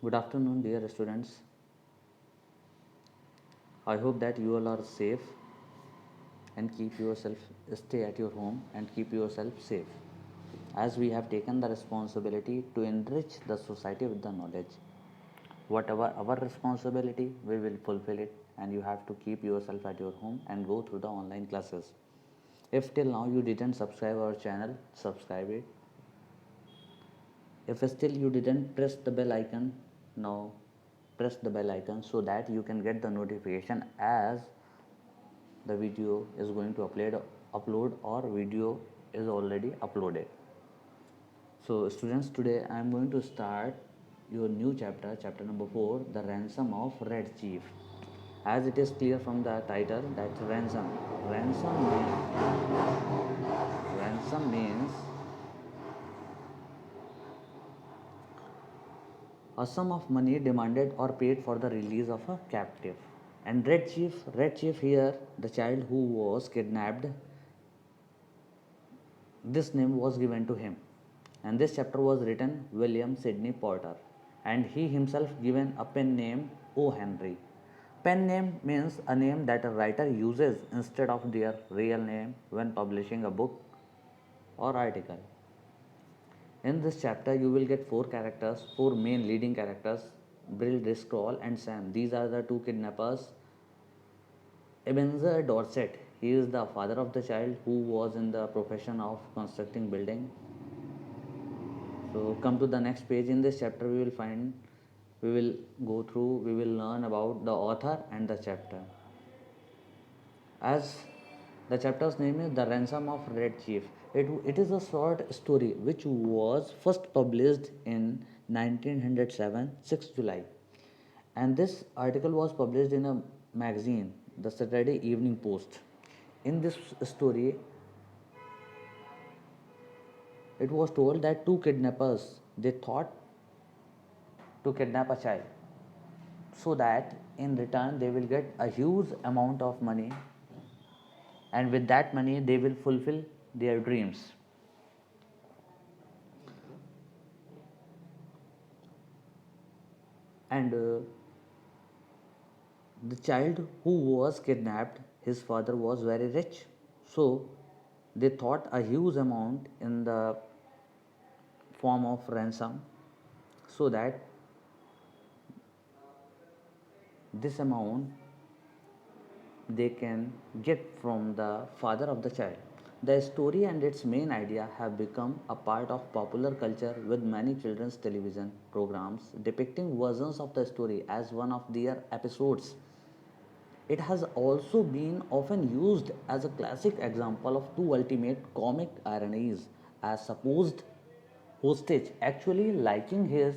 Good afternoon, dear students. I hope that you all are safe and keep yourself stay at your home and keep yourself safe. As we have taken the responsibility to enrich the society with the knowledge, whatever our responsibility, we will fulfill it, and you have to keep yourself at your home and go through the online classes. If till now you didn't subscribe our channel, subscribe it. If still you didn't press the bell icon, now press the bell icon so that you can get the notification as the video is going to upload or video is already uploaded. So students, today I am going to start your new chapter number 4, the ransom of Red Chief. As it is clear from the title that ransom means a sum of money demanded or paid for the release of a captive. And Red Chief here, the child who was kidnapped, this name was given to him. And this chapter was written William Sidney Porter, and he himself given a pen name O. Henry. Pen name means a name that a writer uses instead of their real name when publishing a book or article. In this chapter, you will get four main leading characters: Bill Driscoll and Sam. These are the two kidnappers. Ebenezer Dorset, he is the father of the child who was in the profession of constructing building. So come to the next page. In this chapter we will we will learn about the author and the chapter. As the chapter's name is The Ransom of Red Chief. It is a short story which was first published in 1907, 6 July. And this article was published in a magazine, the Saturday Evening Post. In this story, it was told that two kidnappers, they thought to kidnap a child so that in return they will get a huge amount of money, and with that money they will fulfill their dreams. And the child who was kidnapped, his father was very rich, so they thought a huge amount in the form of ransom, so that this amount they can get from the father of the child. The story and its main idea have become a part of popular culture, with many children's television programs depicting versions of the story as one of their episodes. It has also been often used as a classic example of two ultimate comic ironies, as supposed hostage actually liking his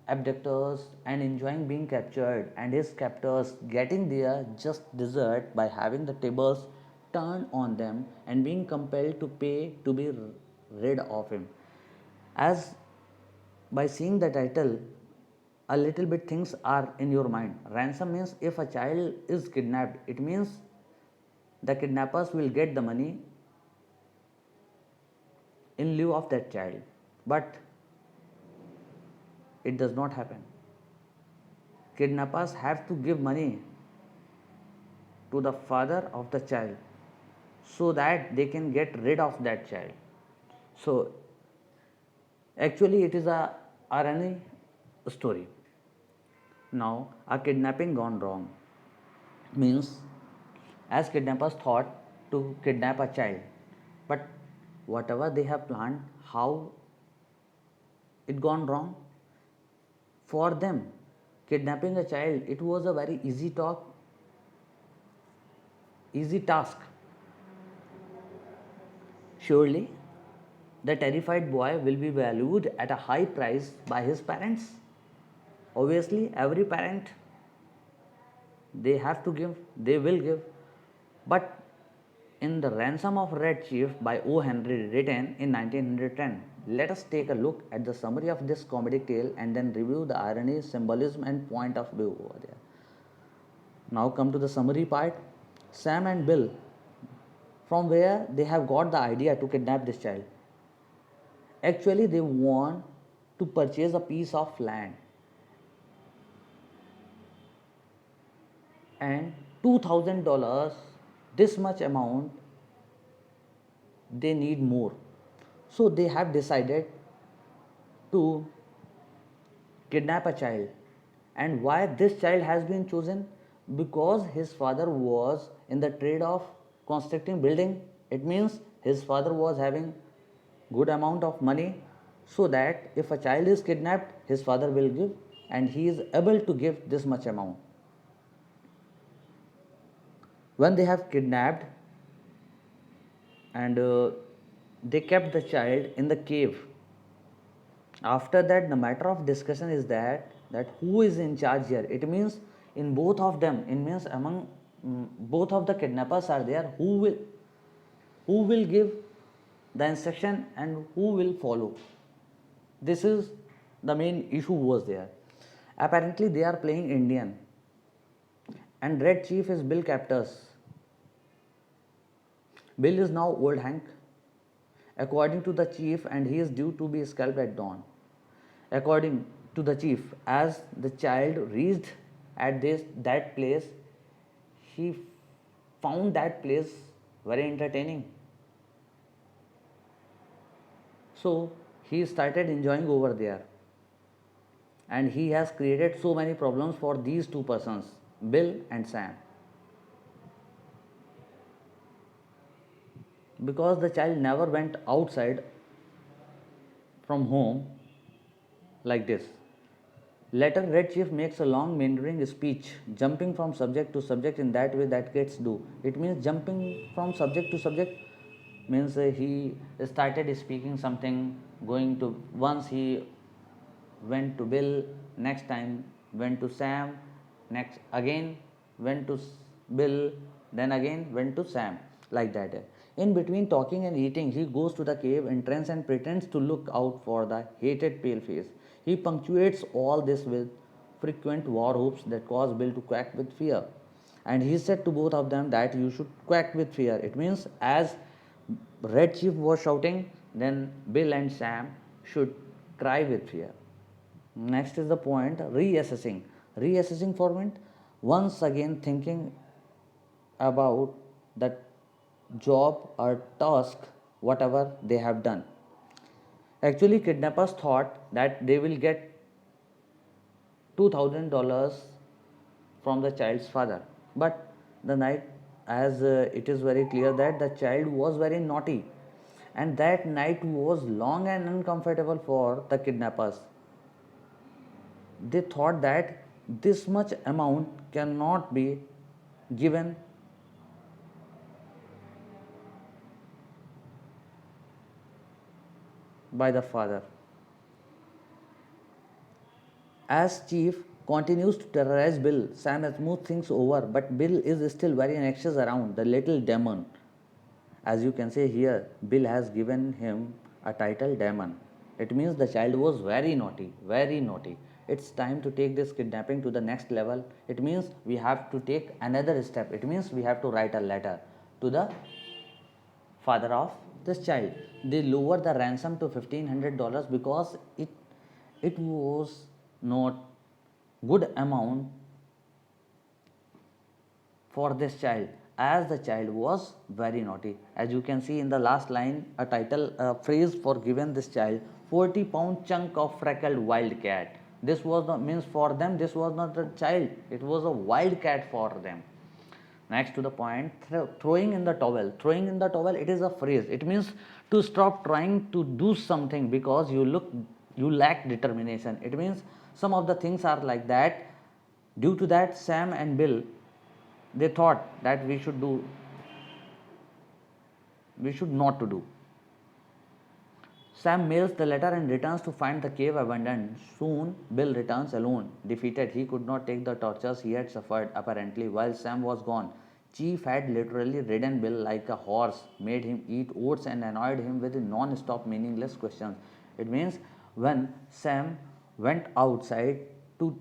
abductors and enjoying being captured, and his captors getting their just dessert by having the tables turned on them and being compelled to pay to be rid of him. As by seeing the title, a little bit things are in your mind. Ransom means if a child is kidnapped, it means the kidnappers will get the money in lieu of that child. But it does not happen. Kidnappers have to give money to the father of the child so that they can get rid of that child. So actually it is a irony story. Now a kidnapping gone wrong means, as kidnappers thought to kidnap a child, but whatever they have planned, how it gone wrong for them. Kidnapping a child, it was a very easy task. Surely the terrified boy will be valued at a high price by his parents. Obviously every parent, they have to give, they will give. But in The Ransom of Red Chief by O. Henry, written in 1910, let us take a look at the summary of this comedic tale and then review the irony, symbolism and point of view over there. Now come to the summary part. Sam and Bill, from where they have got the idea to kidnap this child? Actually they want to purchase a piece of land, and $2,000, this much amount, they need more. So they have decided to kidnap a child. And why this child has been chosen? Because his father was in the trade of constructing building. It means his father was having good amount of money, so that if a child is kidnapped, his father will give, and he is able to give this much amount. When they have kidnapped, and they kept the child in the cave. After that, the matter of discussion is that who is in charge here. It means in both of them, it means among both of the kidnappers are there, who will give the instruction and who will follow. This is the main issue was there. Apparently they are playing Indian, and Red Chief is Bill Captors. Bill is now old Hank, according to the chief, and he is due to be scalped at dawn. According to the chief, as the child reached at that place, he found that place very entertaining. So he started enjoying over there, and he has created so many problems for these two persons, Bill and Sam. Because the child never went outside from home like this. Later, Red Chief makes a long meandering speech, jumping from subject to subject in that way that kids do. It means jumping from subject to subject means he started speaking something, going to once he went to Bill, next time went to Sam, next again went to Bill, then again went to Sam, like that. In between talking and eating, he goes to the cave entrance and pretends to look out for the hated pale face. He punctuates all this with frequent war whoops that cause Bill to quack with fear. And he said to both of them that you should quack with fear. It means as Red Chief was shouting, then Bill and Sam should cry with fear. Next is the point reassessing. Reassessing for meant once again thinking about that job or task, whatever they have done. Actually, kidnappers thought that they will get $2,000 from the child's father, but the night, as it is very clear that the child was very naughty, and that night was long and uncomfortable for the kidnappers. They thought that this much amount cannot be given by the father. As Chief continues to terrorize Bill, Sam smooths things over, but Bill is still very anxious around the little demon. As you can see here, Bill has given him a title demon. It means the child was very naughty, very naughty. It's time to take this kidnapping to the next level. It means we have to take another step. It means we have to write a letter to the father of this child. They lower the ransom to $1,500 because it was not good amount for this child, as the child was very naughty. As you can see in the last line, a title phrase for given this child, 40-pound chunk of freckled wild cat. This was not means for them, this was not a child, it was a wild cat for them. Next to the point, throwing in the towel. Throwing in the towel, it is a phrase. It means to stop trying to do something because you lack determination. It means some of the things are like that. Due to that, Sam and Bill, they thought that we should not to do. Sam mails the letter and returns to find the cave abandoned. Soon, Bill returns alone. Defeated, he could not take the tortures he had suffered, apparently, while Sam was gone. Chief had literally ridden Bill like a horse, made him eat oats, and annoyed him with non stop meaningless questions. It means when Sam went outside to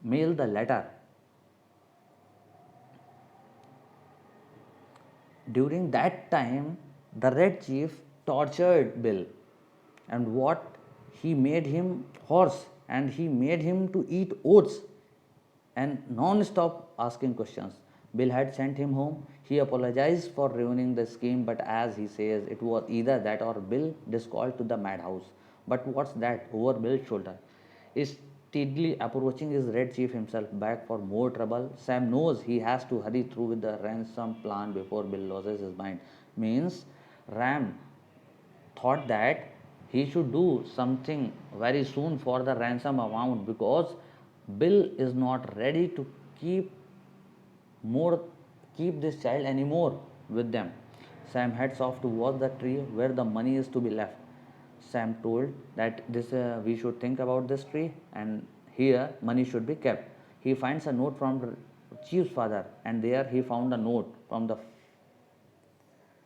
mail the letter, during that time, the Red Chief tortured Bill, and what he made him horse, and he made him to eat oats, and non-stop asking questions. Bill had sent him home. He apologized for ruining the scheme, but as he says, it was either that or Bill discalled to the madhouse. But what's that over Bill's shoulder? Is steadily approaching his Red Chief himself back for more trouble. Sam knows he has to hurry through with the ransom plan before Bill loses his mind. Means Ram thought that he should do something very soon for the ransom amount because Bill is not ready to keep more keep this child anymore with them. Sam heads off towards the tree where the money is to be left. Sam told that this we should think about this tree and here money should be kept. He finds a note from the chief's father and there he found a note from the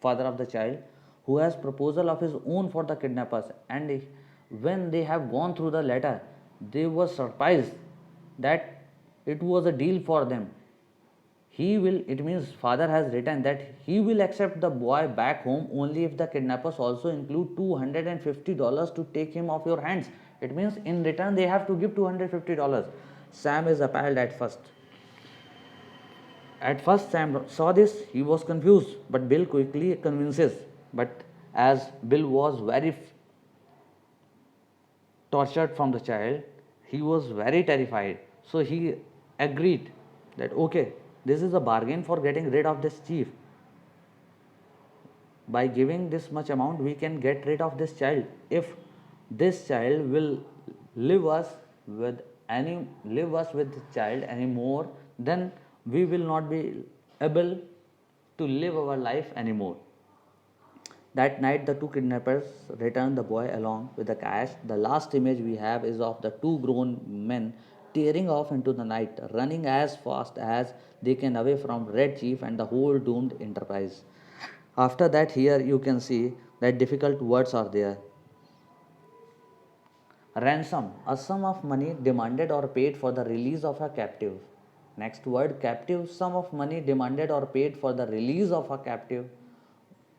father of the child who has proposal of his own for the kidnappers, and when they have gone through the letter they were surprised that it was a deal for them. He will it means father has written that he will accept the boy back home only if the kidnappers also include $250 to take him off your hands. It means in return they have to give $250. Sam is appalled at first. At first, Sam saw this, he was confused, but Bill quickly convinces. But as Bill was very tortured from the child, he was very terrified. So he agreed that okay, this is a bargain for getting rid of this chief. By giving this much amount, we can get rid of this child. If this child will live us live us with the child anymore, then we will not be able to live our life anymore. That night, the two kidnappers return the boy along with the cash. The last image we have is of the two grown men tearing off into the night, running as fast as they can away from Red Chief and the whole doomed enterprise. After that, here you can see that difficult words are there. Ransom, a sum of money demanded or paid for the release of a captive. Next word, captive, sum of money demanded or paid for the release of a captive.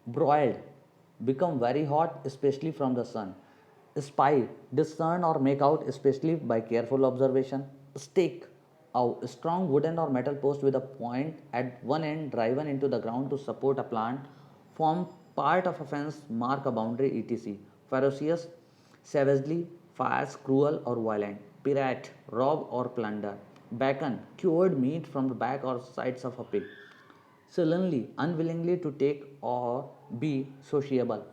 Broiled, become very hot, especially from the sun. Spy, discern or make out, especially by careful observation. Stake, a strong wooden or metal post with a point at one end driven into the ground to support a plant, form part of a fence, mark a boundary, etc. Ferocious, savagely, fierce, cruel, or violent. Pirate, rob or plunder. Bacon, cured meat from the back or sides of a pig. Sullenly, unwillingly to take or be sociable.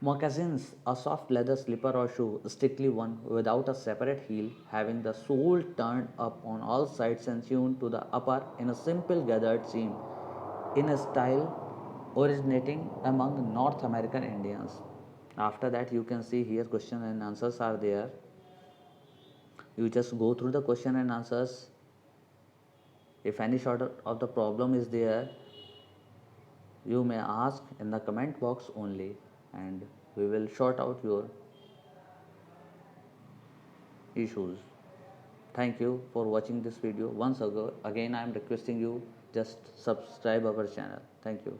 Moccasins, a soft leather slipper or shoe, strictly one, without a separate heel, having the sole turned up on all sides and sewn to the upper in a simple gathered seam, in a style originating among North American Indians. After that, you can see here question and answers are there. You just go through the question and answers. If any sort of the problem is there, you may ask in the comment box only and we will sort out your issues. Thank you for watching this video. Once again I am requesting you just subscribe our channel. Thank you.